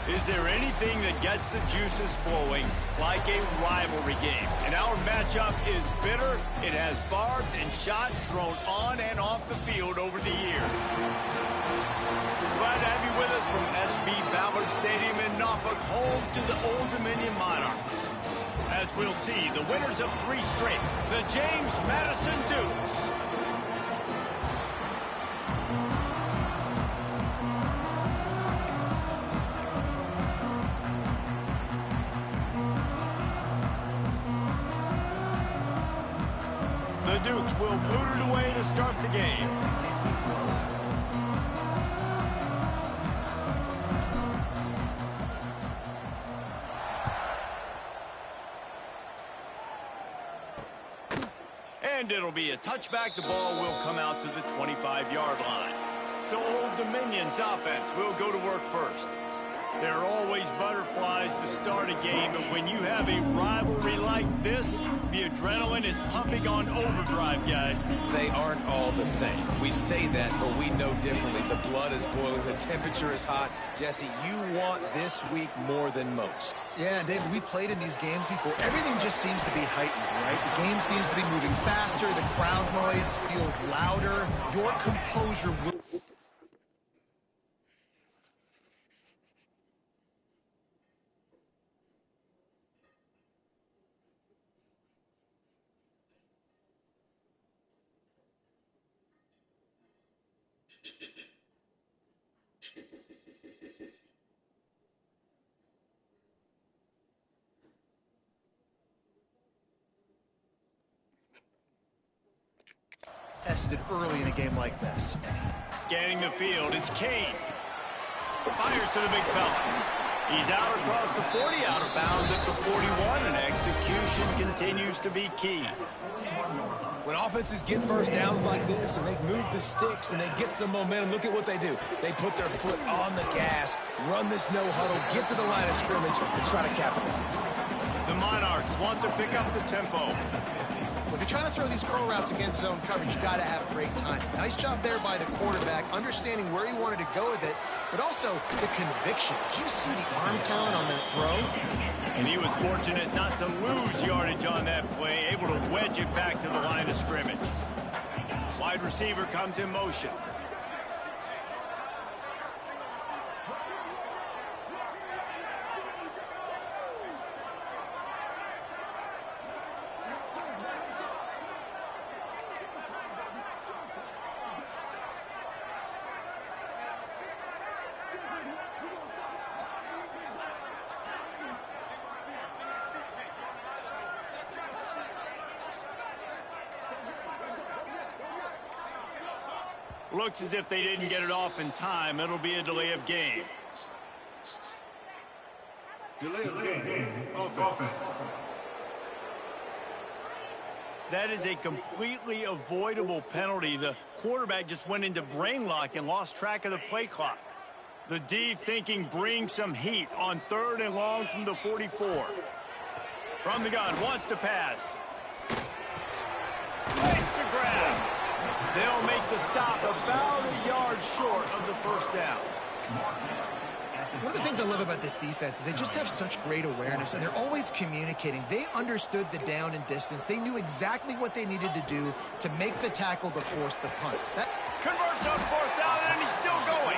Is there anything that gets the juices flowing like a rivalry game? And our matchup is bitter. It has barbs and shots thrown on and off the field over the years. Glad to have you with us from SB Ballard Stadium in Norfolk, home to the Old Dominion Monarchs. As we'll see, the winners of 3 straight, the James Madison Dukes. The Dukes will boot it away to start the game. And it'll be a touchback. The ball will come out to the 25-yard line. So Old Dominion's offense will go to work first. There are always butterflies to start a game, but when you have a rivalry like this, the adrenaline is pumping on overdrive, guys. They aren't all the same. We say that, but we know differently. The blood is boiling. The temperature is hot. Jesse, you want this week more than most. Yeah, and David, we played in these games before. Everything just seems to be heightened, right? The game seems to be moving faster. The crowd noise feels louder. Your composure will... tested early in a game like this. Scanning the field, it's Kane. Fires to the big fella. He's out across the 40, out of bounds at the 41, and execution continues to be key. When offenses get first downs like this and they move the sticks and they get some momentum, look at what they do. They put their foot on the gas, run this no huddle, get to the line of scrimmage, and try to capitalize. The Monarchs want to pick up the tempo. If you're trying to throw these curl routes against zone coverage, you got to have great time. Nice job there by the quarterback, understanding where he wanted to go with it, but also the conviction. Did you see the arm talent on that throw? And he was fortunate not to lose yardage on that play, able to wedge it back to the line of scrimmage. Wide receiver comes in motion. Looks as if they didn't get it off in time. It'll be a delay of game. Delay of game. Offense. That is a completely avoidable penalty. The quarterback just went into brain lock and lost track of the play clock. The D thinking bring some heat on 3rd and long from the 44. From the gun, wants to pass. Makes the grab. They'll make the stop about a yard short of the first down. One of the things I love about this defense is they just have such great awareness, and they're always communicating. They understood the down and distance. They knew exactly what they needed to do to make the tackle to force the punt. That converts on 4th down, and he's still going.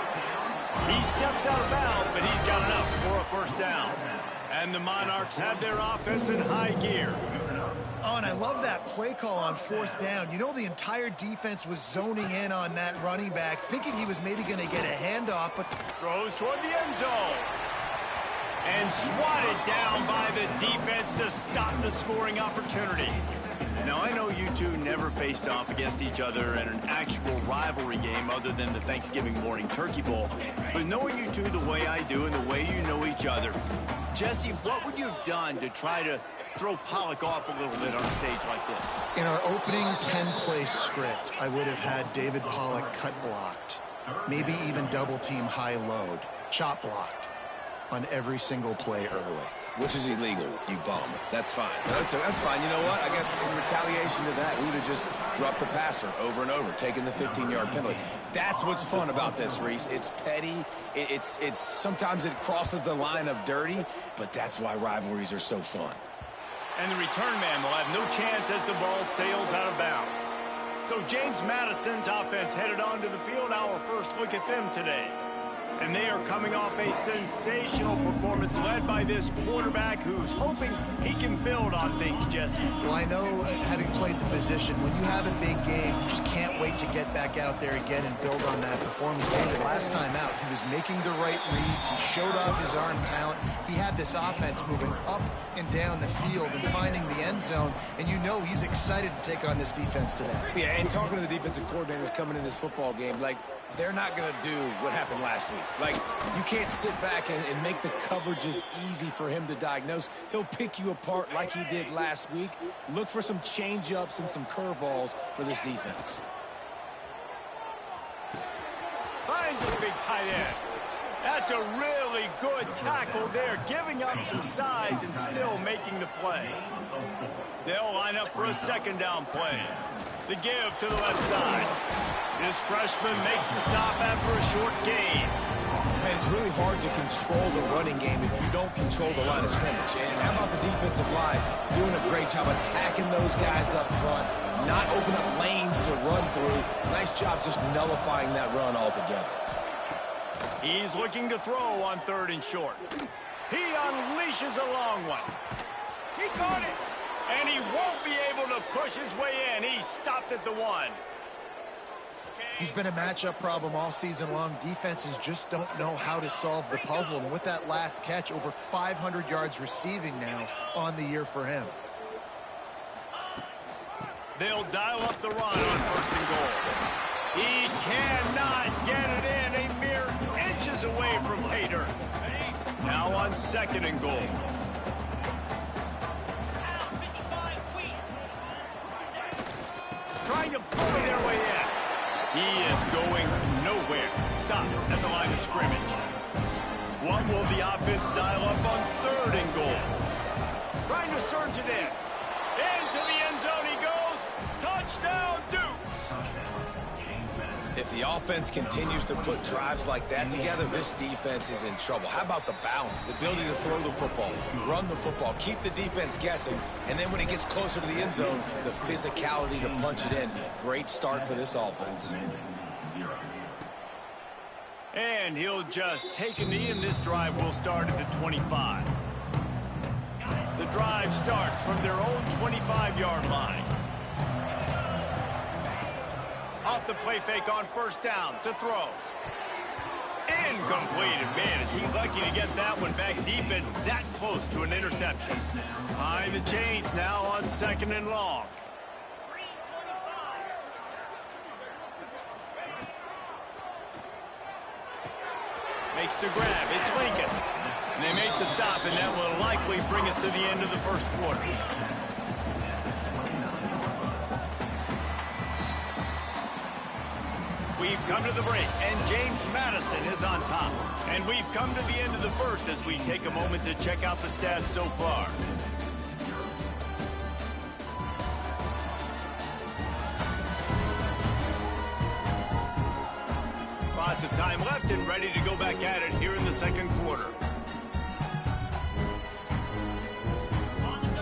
He steps out of bounds, but he's got enough for a first down. And the Monarchs have their offense in high gear. Oh, and I love that play call on 4th down. You know, the entire defense was zoning in on that running back, thinking he was maybe going to get a handoff, but throws toward the end zone. And swatted down by the defense to stop the scoring opportunity. Now, I know you two never faced off against each other in an actual rivalry game other than the Thanksgiving morning turkey bowl. But knowing you two the way I do and the way you know each other, Jesse, what would you have done to try to throw Pollock off a little bit on a stage like this? In our opening 10-play script, I would have had David Pollock cut blocked, maybe even double-team high load, chop blocked on every single play early. which is illegal, you bum. That's fine. That's fine. You know what? I guess in retaliation to that, we would have just roughed the passer over and over, taking the 15-yard penalty. That's what's fun about this, Reese. It's petty. It's sometimes it crosses the line of dirty, but that's why rivalries are so fun. And the return man will have no chance as the ball sails out of bounds. So James Madison's offense headed onto the field. Our first look at them today. And they are coming off a sensational performance led by this quarterback who's hoping he can build on things, Jesse. Well, I know, having played the position, when you have a big game, you just can't wait to get back out there again and build on that performance. David, last time out, he was making the right reads. He showed off his arm talent. He had this offense moving up and down the field and finding the end zone. And you know he's excited to take on this defense today. Yeah, and talking to the defensive coordinators coming in this football game, like, they're not going to do what happened last week. Like, you can't sit back and make the coverages easy for him to diagnose. He'll pick you apart like he did last week. Look for some change-ups and some curveballs for this defense. Finds his big tight end. That's a really good tackle there, giving up some size and still making the play. They'll line up for a second down play. The give to the left side. This freshman makes the stop after a short gain. Man, it's really hard to control the running game if you don't control the line of scrimmage. And how about the defensive line doing a great job attacking those guys up front, not open up lanes to run through. Nice job just nullifying that run altogether. He's looking to throw on 3rd and short. He unleashes a long one. He caught it. And he won't be able to push his way in. He stopped at the 1. He's been a matchup problem all season long. Defenses just don't know how to solve the puzzle. And with that last catch, over 500 yards receiving now on the year for him. They'll dial up the run on 1st and goal. He cannot get it in. A mere inches away from pay dirt. Now on 2nd and goal. Trying to bully their way in. He is going nowhere. Stop at the line of scrimmage. What will the offense dial up on 3rd and goal? Trying to surge it in. Into the end zone he goes. Touchdown, Dukes. If the offense continues to put drives like that together, this defense is in trouble. How about the balance, the ability to throw the football, run the football, keep the defense guessing, and then when it gets closer to the end zone, the physicality to punch it in. Great start for this offense. And he'll just take a knee, and this drive will start at the 25. The drive starts from their own 25-yard line. Off the play fake on 1st down to throw. Incomplete. And man, is he lucky to get that one back. Defense that close to an interception. Behind the chains now on 2nd and long. Makes the grab. It's Lincoln. And they make the stop, and that will likely bring us to the end of the 1st quarter. We've come to the break, and James Madison is on top. And we've come to the end of the 1st as we take a moment to check out the stats so far. Lots of time left and ready to go back at it here in the 2nd quarter.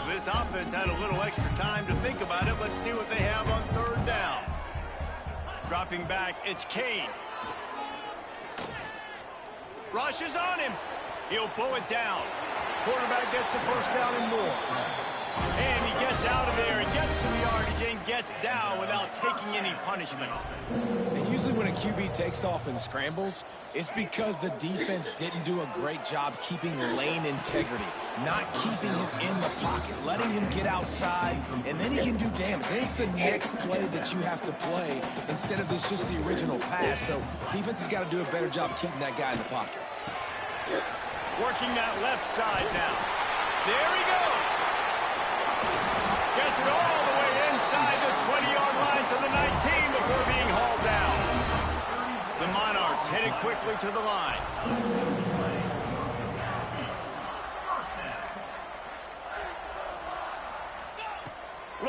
This offense had a little extra time to think about it. Let's see what they have on 3rd down. Dropping back, it's Kane. Rushes on him. He'll pull it down. Quarterback gets the 1st down and more. And he gets out of there and gets some yardage and gets down without taking any punishment. And usually when a QB takes off and scrambles, it's because the defense didn't do a great job keeping lane integrity, not keeping him in the pocket, letting him get outside, and then he can do damage. And it's the next play that you have to play instead of this just the original pass. So defense has got to do a better job keeping that guy in the pocket. Working that left side now. There he goes. Gets it all the way inside the 20-yard line to the 19 before being hauled down. The Monarchs headed quickly to the line.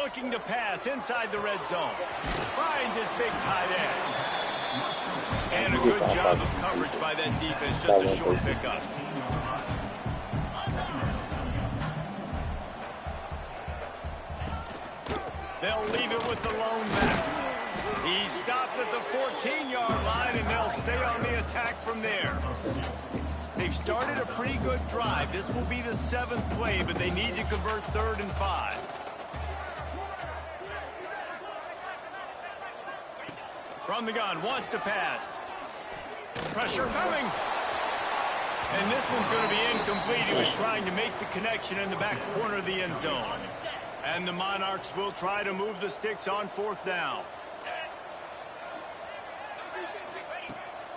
Looking to pass inside the red zone. Finds his big tight end. And a good job of coverage by that defense. Just a short pickup. They'll leave it with the lone back. He stopped at the 14-yard line, and they'll stay on the attack from there. They've started a pretty good drive. This will be the 7th play, but they need to convert 3rd and 5. From the gun, wants to pass. Pressure coming. And this one's going to be incomplete. He was trying to make the connection in the back corner of the end zone. And the Monarchs will try to move the sticks on 4th down.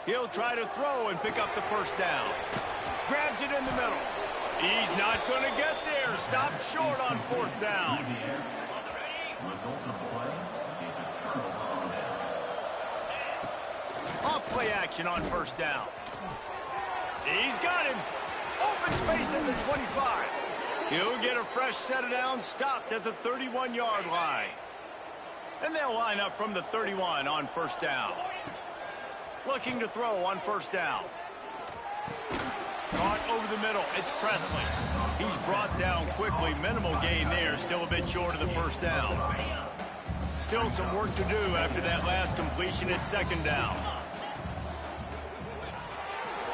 He'll try to throw and pick up the 1st down. Grabs it in the middle. He's not going to get there. Stopped short on 4th down. Off play action on 1st down. He's got him. Open space at the 25. He'll get a fresh set of downs, stopped at the 31-yard line. And they'll line up from the 31 on 1st down. Looking to throw on 1st down. Caught over the middle. It's Presley. He's brought down quickly. Minimal gain there. Still a bit short of the 1st down. Still some work to do after that last completion at 2nd down.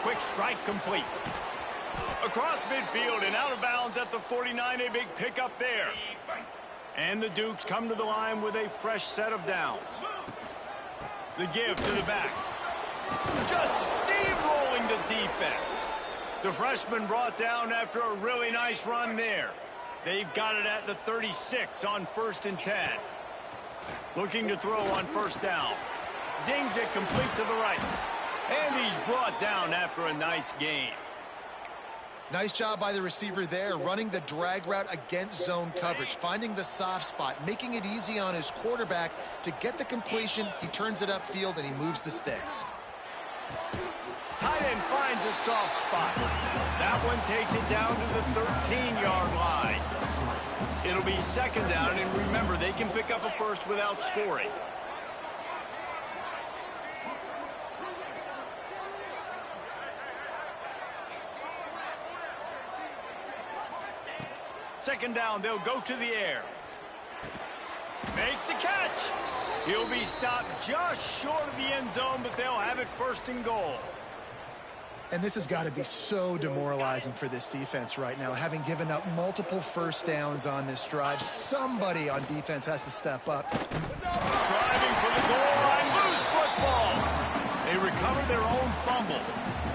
Quick strike complete. Across midfield and out of bounds at the 49. A big pickup there. And the Dukes come to the line with a fresh set of downs. The give to the back. Just steamrolling the defense. The freshman brought down after a really nice run there. They've got it at the 36 on 1st and 10. Looking to throw on 1st down. Zings it complete to the right. And he's brought down after a nice gain. Nice job by the receiver there, running the drag route against zone coverage, finding the soft spot, making it easy on his quarterback to get the completion. He turns it upfield and he moves the sticks. Tight end finds a soft spot. That one takes it down to the 13-yard line. It'll be 2nd down, and remember, they can pick up a 1st without scoring. Second down, they'll go to the air. Makes the catch. He'll be stopped just short of the end zone, but they'll have it 1st and goal. And this has got to be so demoralizing for this defense right now, having given up multiple 1st downs on this drive. Somebody on defense has to step up. Driving for the goal line, loose football. They recovered their own fumble.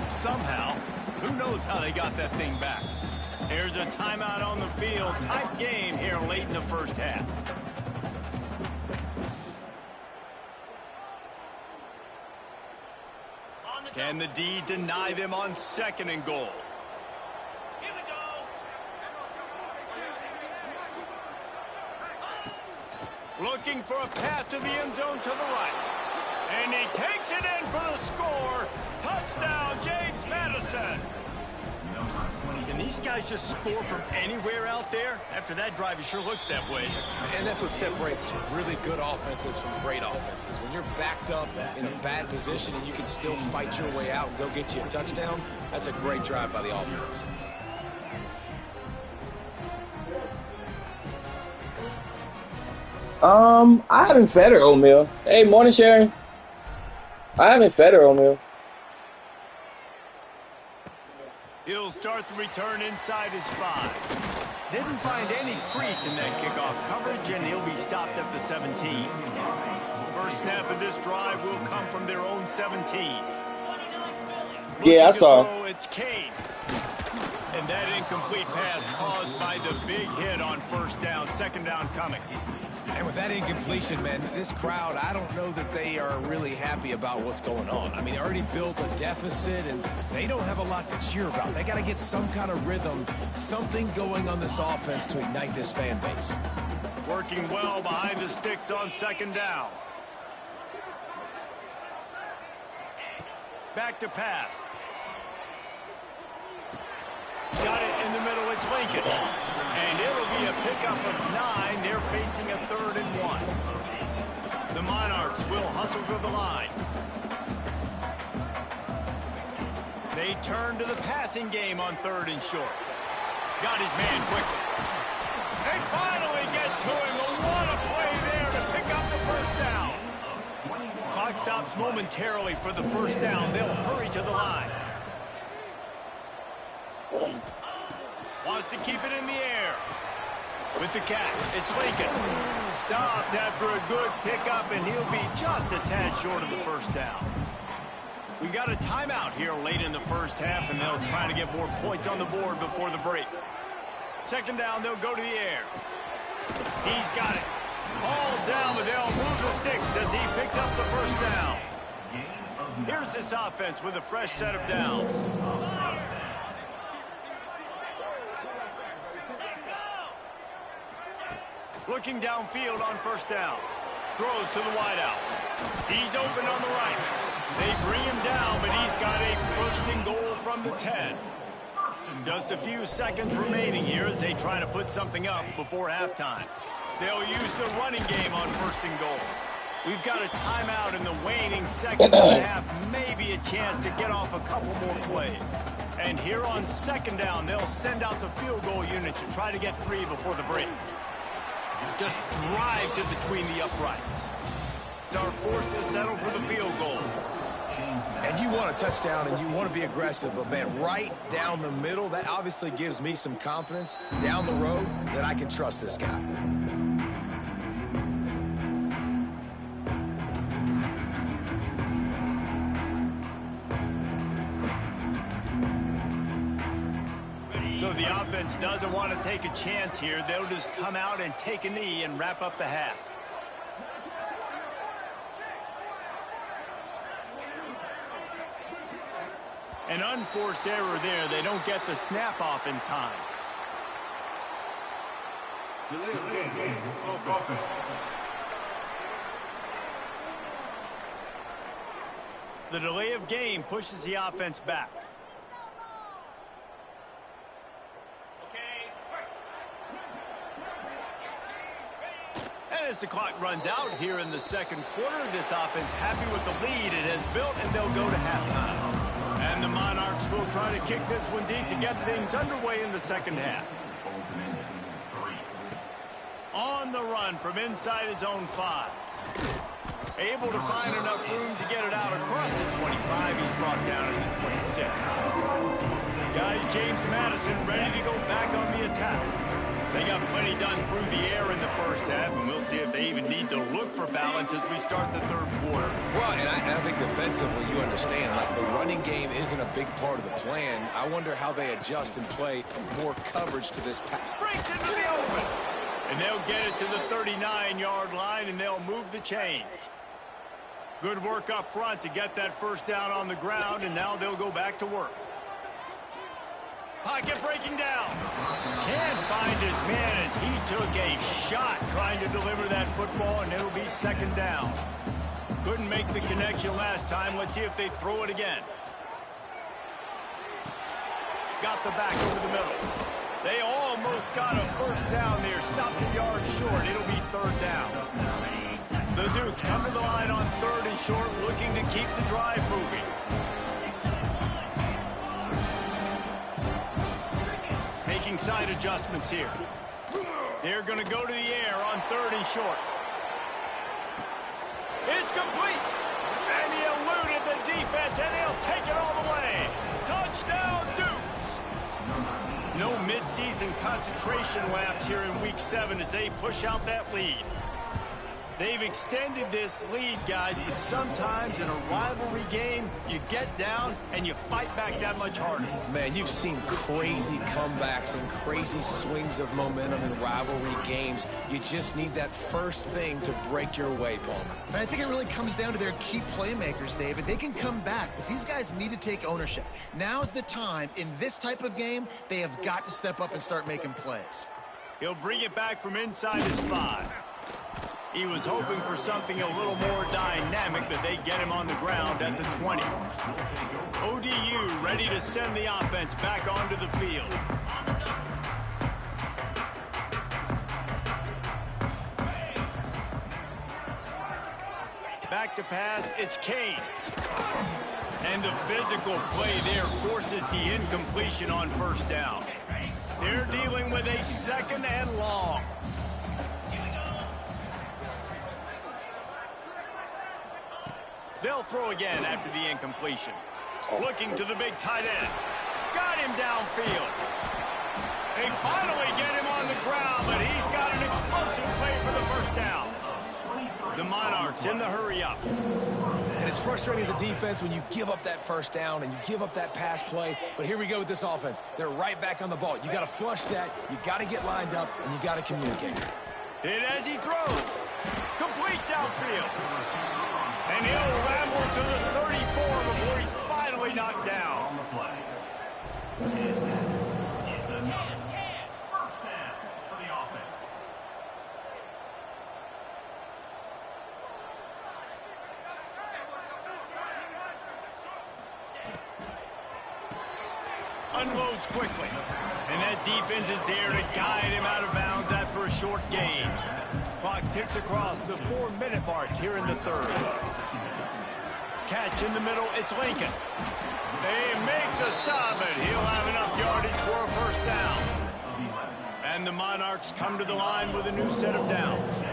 Somehow, who knows how they got that thing back. There's a timeout on the field. Tight game here late in the 1st half. Can the D deny them on 2nd and goal? Here we go. Looking for a path to the end zone to the right. And he takes it in for the score. Touchdown, James Madison. Can these guys just score from anywhere out there? After that drive, it sure looks that way. And that's what separates really good offenses from great offenses. When you're backed up in a bad position and you can still fight your way out and go get you a touchdown, that's a great drive by the offense. I haven't fed her oatmeal. Hey, morning, Sharon. I haven't fed her oatmeal. He'll start the return inside his 5. Didn't find any crease in that kickoff coverage, and he'll be stopped at the 17. First snap of this drive will come from their own 17. Yeah, I saw. It's Kane. And that incomplete pass caused by the big hit on 1st down. 2nd down coming. And with that incompletion, man, this crowd, I don't know that they are really happy about what's going on. I mean, they already built a deficit, and they don't have a lot to cheer about. They got to get some kind of rhythm, something going on this offense to ignite this fan base. Working well behind the sticks on 2nd down. Back to pass. Got it in the middle. It's Lincoln. And it'll be be a pickup of 9. They're facing a 3rd and 1. The Monarchs will hustle to the line. They turn to the passing game on 3rd and short. Got his man quickly. They finally get to him. What a play there to pick up the first down. Clock stops momentarily for the first down. They'll hurry to the line. Wants to keep it in the air. With the catch, it's Lincoln. Stopped after a good pickup, and he'll be just a tad short of the first down. We got a timeout here late in the first half, and they'll try to get more points on the board before the break. 2nd down, they'll go to the air. He's got it. Ball down, but they'll move the sticks as he picks up the first down. Here's this offense with a fresh set of downs. Looking downfield on 1st down. Throws to the wideout. He's open on the right. They bring him down, but he's got a 1st and goal from the 10. Just a few seconds remaining here as they try to put something up before halftime. They'll use the running game on 1st and goal. We've got a timeout in the waning seconds of the half. Maybe a chance to get off a couple more plays. And here on 2nd down, they'll send out the field goal unit to try to get 3 before the break. Just drives it between the uprights. Are forced to settle for the field goal. And you want a touchdown and you want to be aggressive, but man, right down the middle, that obviously gives me some confidence down the road that I can trust this guy. So the offense doesn't want to take a chance here. They'll just come out and take a knee and wrap up the half. An unforced error there. They don't get the snap off in time. Delay of game. Offense. The delay of game pushes the offense back. And as the clock runs out here in the 2nd quarter, this offense happy with the lead it has built, and they'll go to halftime. And the Monarchs will try to kick this one deep to get things underway in the 2nd half. On the run from inside his own 5. Able to find enough room to get it out across the 25. He's brought down at the 26. Guys, James Madison ready to go back on the attack. They got plenty done through the air in the first half, and we'll see if they even need to look for balance as we start the 3rd quarter. Well, and I think defensively, you understand, like the running game isn't a big part of the plan. I wonder how they adjust and play more coverage to this pass. Breaks into the open. And they'll get it to the 39-yard line, and they'll move the chains. Good work up front to get that first down on the ground, and now they'll go back to work. Pocket breaking down. Can't find his man as he took a shot trying to deliver that football, and it'll be 2nd down. Couldn't make the connection last time. Let's see if they throw it again. Got the back over the middle. They almost got a first down there. Stopped a yard short. It'll be 3rd down. The Dukes come to the line on 3rd and short, looking to keep the drive moving. Making side adjustments here. They're going to go to the air on 3rd and short. It's complete. And he eluded the defense, and he'll take it all the way. Touchdown, Dukes. No midseason concentration laps here in Week 7 as they push out that lead. They've extended this lead, guys, but sometimes in a rivalry game, you get down and you fight back that much harder. Man, you've seen crazy comebacks and crazy swings of momentum in rivalry games. You just need that first thing to break your way, Palmer. And I think it really comes down to their key playmakers, David. They can come back, but these guys need to take ownership. Now's the time. In this type of game, they have got to step up and start making plays. He'll bring it back from inside his 5. He was hoping for something a little more dynamic, but they get him on the ground at the 20. ODU ready to send the offense back onto the field. Back to pass, it's Kane. And the physical play there forces the incompletion on first down. They're dealing with a second and long. They'll throw again after the incompletion. Looking to the big tight end. Got him downfield. They finally get him on the ground, but he's got an explosive play for the first down. The Monarchs in the hurry up. And it's frustrating as a defense when you give up that first down and you give up that pass play. But here we go with this offense. They're right back on the ball. You got to flush that. You got to get lined up, and you got to communicate. Hit as he throws. Complete downfield. And he'll ramble to the 34 before he's finally knocked down. It's another first down for the offense. Unloads quickly. And that defense is there to guide him out of bounds after a short gain. Clock ticks across the 4-minute mark here in the third. Catch in the middle, it's Lincoln. They make the stop, and he'll have enough yardage for a first down. And the Monarchs come to the line with a new set of downs.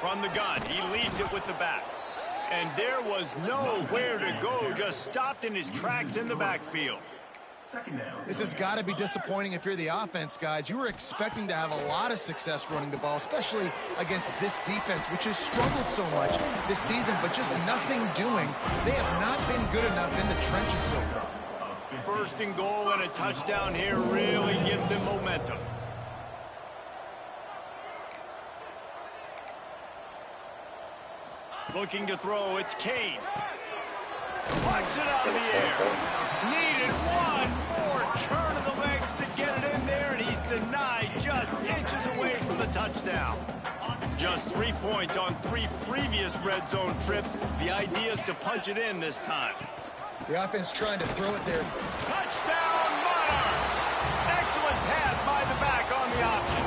From the gun, he leaves it with the back. And there was nowhere to go, just stopped in his tracks in the backfield. This has got to be disappointing if you're the offense, guys. You were expecting to have a lot of success running the ball, especially against this defense, which has struggled so much this season, but just nothing doing. They have not been good enough in the trenches so far. First and goal and a touchdown here really gives them momentum. Looking to throw, it's Kane. Plugs it out of the air. Needed one more turn of the legs to get it in there, and he's denied just inches away from the touchdown. Just 3 points on 3 previous red zone trips. The idea is to punch it in this time. The offense trying to throw it there. Touchdown, Monarchs! Excellent pass by the back on the option.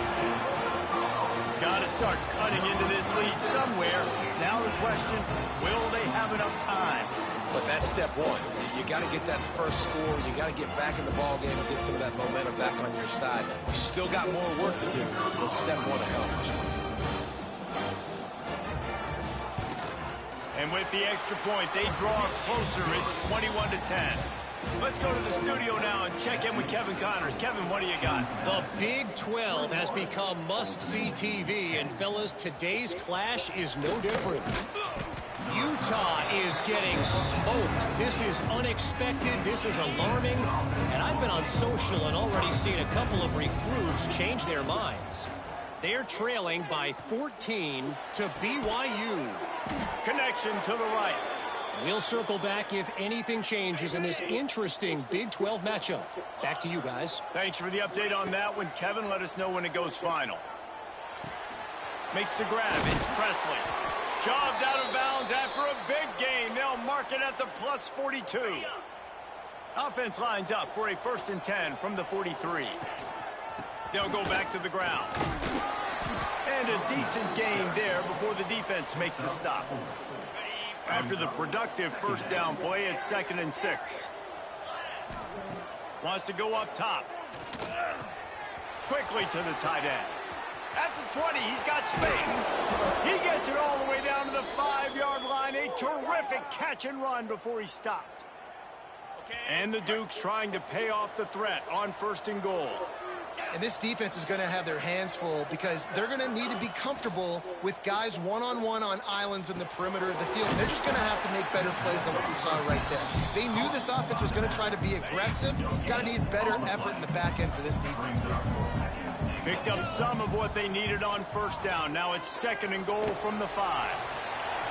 Got to start cutting into this lead somewhere. Now the question, will they have enough time? But that's step one. You got to get that first score. You got to get back in the ball game and get some of that momentum back on your side. You still got more work to do, but step one accomplished. And with the extra point, they draw closer. It's 21-10. Let's go to the studio now and check in with Kevin Connors. Kevin, what do you got? The Big 12 has become must-see TV, and fellas, today's clash is no different. Utah is getting smoked. This is unexpected. This is alarming. And I've been on social and already seen a couple of recruits change their minds. They're trailing by 14 to BYU. Connection to the right. We'll circle back if anything changes in this interesting Big 12 matchup. Back to you guys. Thanks for the update on that one, Kevin. Let us know when it goes final. Makes the grab. It's Presley. Shoved out of bounds after a big gain. They'll mark it at the plus 42. Offense lines up for a 1st and 10 from the 43. They'll go back to the ground. And a decent gain there before the defense makes the stop. After the productive first down play, it's 2nd and 6. Wants to go up top. Quickly to the tight end. At the 20, he's got space. He gets it all the way down to the 5-yard line. A terrific catch and run before he stopped. And the Dukes trying to pay off the threat on 1st and goal. And this defense is going to have their hands full because they're going to need to be comfortable with guys one-on-one on islands in the perimeter of the field. And they're just going to have to make better plays than what we saw right there. They knew this offense was going to try to be aggressive. Got to need better effort in the back end for this defense moving forward. Picked up some of what they needed on 1st down. Now it's 2nd and goal from the 5.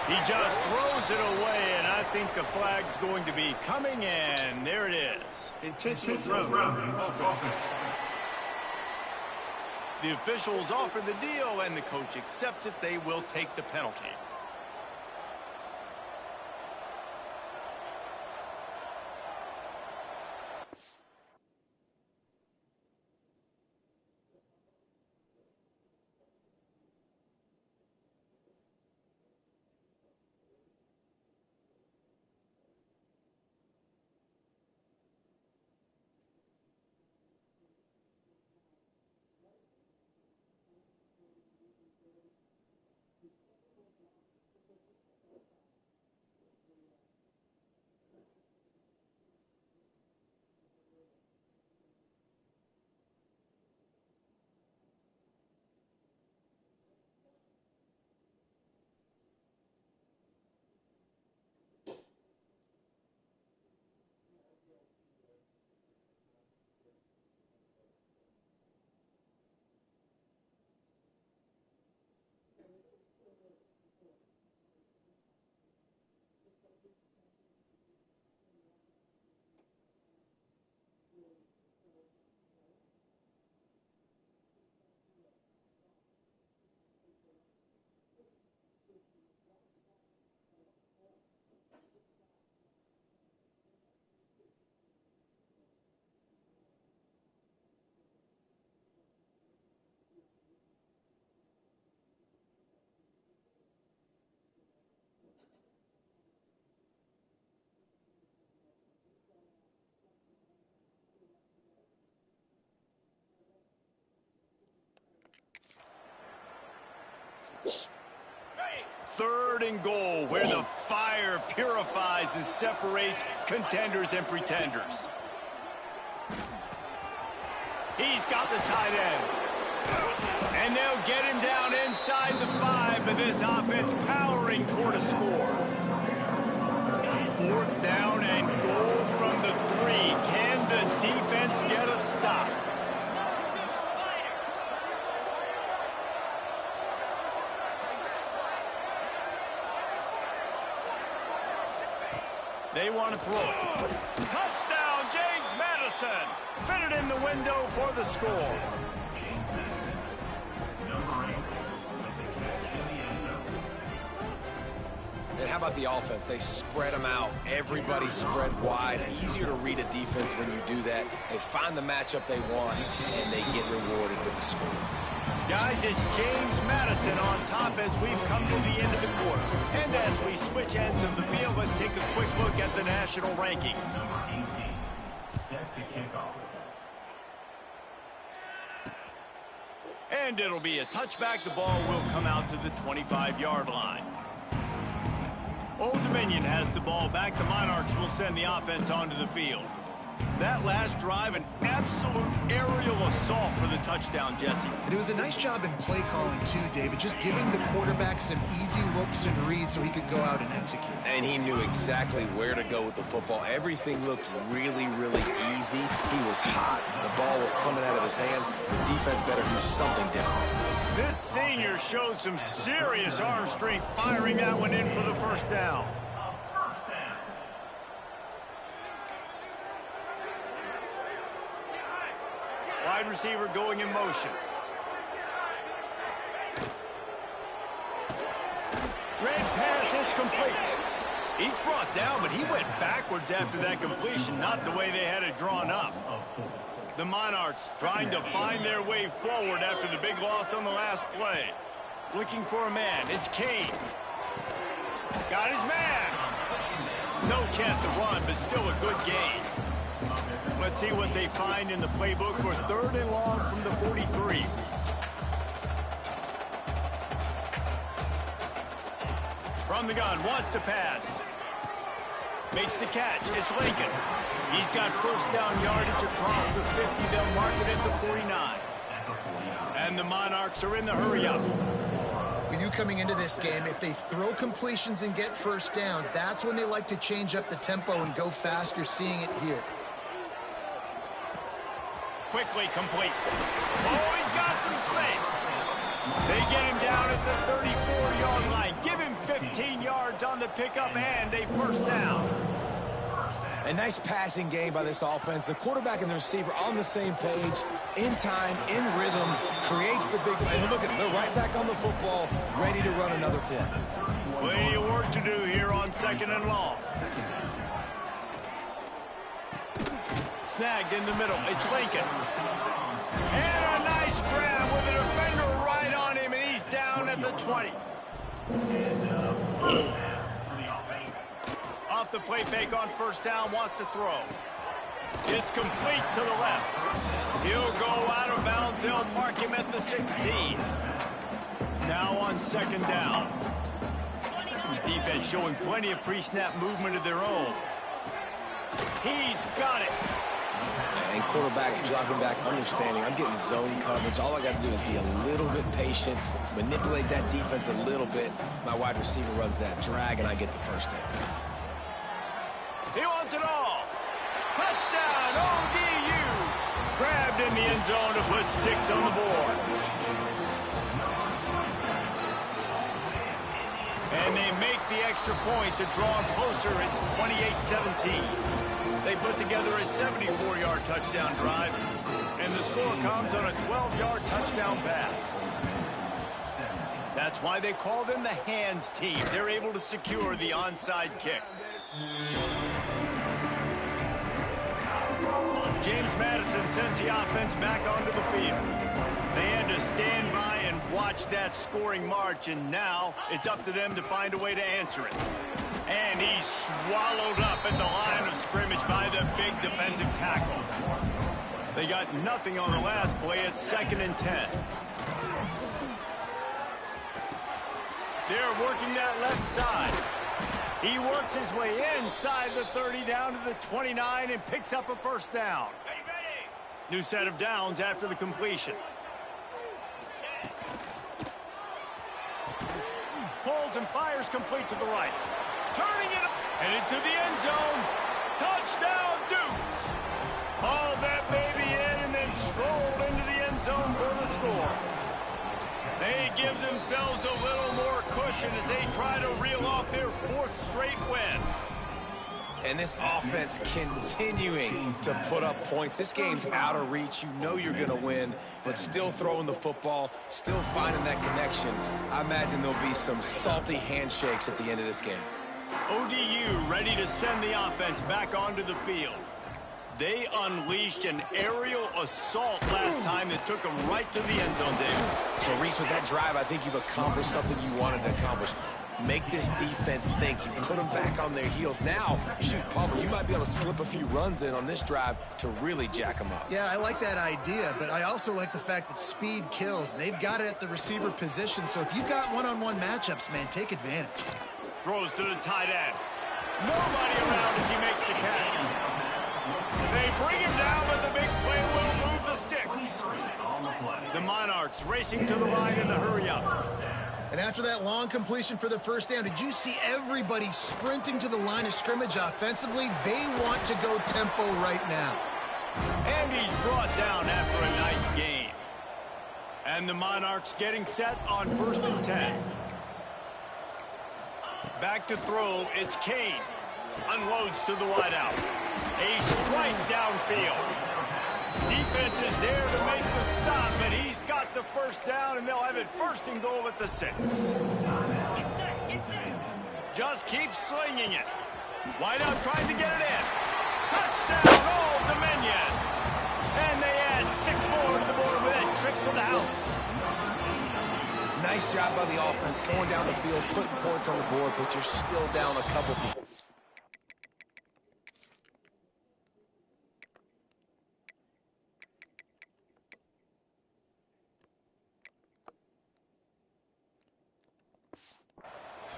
He just throws it away, and I think the flag's going to be coming in. There it is. Intentional grounding. Offense. The officials offer the deal, and the coach accepts it. They will take the penalty. Third and goal, where the fire purifies and separates contenders and pretenders. He's got the tight end. And they'll get him down inside the 5, but this offense powering toward a score. Fourth down and goal from the 3. Can the defense get a stop? They want to throw it. Touchdown, James Madison. Fitted in the window for the score. And how about the offense? They spread them out. Everybody spread wide. Easier to read a defense when you do that. They find the matchup they want, and they get rewarded with the score. Guys, it's James Madison on top as we've come to the end of the quarter. And as we switch ends of the field, let's take a quick look at the national rankings. Number 18, set to kick off. And it'll be a touchback. The ball will come out to the 25-yard line. Old Dominion has the ball back. The Monarchs will send the offense onto the field. That last drive, an absolute aerial assault for the touchdown, Jesse. And it was a nice job in play calling too, David, just giving the quarterback some easy looks and reads so he could go out and execute. And he knew exactly where to go with the football. Everything looked really, really easy. He was hot. The ball was coming out of his hands. The defense better do something different. This senior shows some serious arm strength, firing that one in for the first down. Wide receiver going in motion. Red pass, it's complete. He's brought down, but he went backwards after that completion, not the way they had it drawn up. The Monarchs trying to find their way forward after the big loss on the last play. Looking for a man. It's Kane. Got his man. No chance to run, but still a good gain. Let's see what they find in the playbook for third and long from the 43. From the gun, wants to pass. Makes the catch. It's Lincoln. He's got first down yardage across the 50. They'll mark it at the 49. And the Monarchs are in the hurry-up. We knew coming into this game, if they throw completions and get first downs, that's when they like to change up the tempo and go fast. You're seeing it here. Quickly complete. Oh, he's got some space. They get him down at the 34-yard line. Give him 15 yards on the pickup and a first down. A nice passing game by this offense. The quarterback and the receiver on the same page, in time, in rhythm, creates the big play. Look at them. They're right back on the football, ready to run another play. Plenty of work to do here on second and long. Snagged in the middle. It's Lincoln. And a nice grab with a defender right on him, and he's down at the 20. Off the play fake on first down, wants to throw. It's complete to the left. He'll go out of bounds. They'll mark him at the 16. Now on second down. Defense showing plenty of pre-snap movement of their own. He's got it. And quarterback dropping back, understanding, I'm getting zone coverage. All I got to do is be a little bit patient, manipulate that defense a little bit. My wide receiver runs that drag, and I get the first down. He wants it all. Touchdown, ODU. Grabbed in the end zone to put 6 on the board. And they make the extra point to draw them closer. It's 28-17. They put together a 74-yard touchdown drive, and the score comes on a 12-yard touchdown pass. That's why they call them the hands team. They're able to secure the onside kick. James Madison sends the offense back onto the field. They had to stand by and watch that scoring march, and now it's up to them to find a way to answer it. And he's swallowed up at the line of scrimmage by the big defensive tackle. They got nothing on the last play. It's 2nd and 10. They're working that left side. He works his way inside the 30 down to the 29 and picks up a first down. New set of downs after the completion. Pulls and fires complete to the right. Turning it and into the end zone. Touchdown, Dukes. Hauled that baby in and then strolled into the end zone for the score. They give themselves a little more cushion as they try to reel off their 4th straight win. And this offense continuing to put up points. This game's out of reach. You know you're going to win, but still throwing the football, still finding that connection. I imagine there'll be some salty handshakes at the end of this game. ODU ready to send the offense back onto the field. They unleashed an aerial assault last time that took them right to the end zone, David. So, Reese, with that drive, I think you've accomplished something you wanted to accomplish. Make this defense think. You put them back on their heels. Now, shoot, Palmer, you might be able to slip a few runs in on this drive to really jack them up. Yeah, I like that idea, but I also like the fact that speed kills. They've got it at the receiver position, so if you've got one-on-one matchups, man, take advantage. Throws to the tight end. Nobody around as he makes the catch. They bring him down, but the big play will move the sticks. The Monarchs racing to the line in a hurry up. And after that long completion for the first down, did you see everybody sprinting to the line of scrimmage offensively? They want to go tempo right now. And he's brought down after a nice gain. And the Monarchs getting set on 1st and 10. Back to throw, it's Kane. Unloads to the wideout. A strike downfield. Defense is there to make the stop, but he's got the first down, and they'll have it 1st and goal at the 6. Just keep slinging it. Wideout trying to get it in. Touchdown, Old Dominion. And they add 6 more to the board with that trip to the house. Nice job by the offense going down the field, putting points on the board, but you're still down a couple points.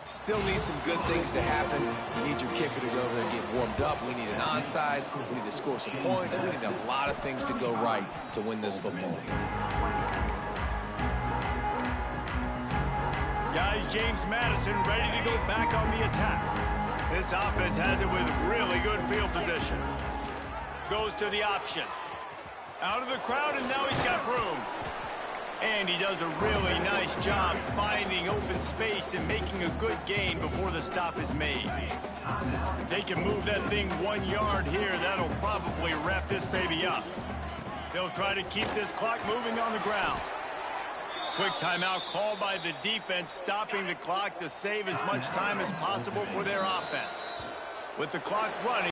Still need some good things to happen. You need your kicker to go over there and get warmed up. We need an onside. We need to score some points. We need a lot of things to go right to win this football game. Guys, James Madison ready to go back on the attack. This offense has it with really good field position. Goes to the option. Out of the crowd, and now he's got room. And he does a really nice job finding open space and making a good gain before the stop is made. If they can move that thing 1 yard here, that'll probably wrap this baby up. They'll try to keep this clock moving on the ground. Quick timeout called by the defense, stopping the clock to save as much time as possible for their offense. With the clock running,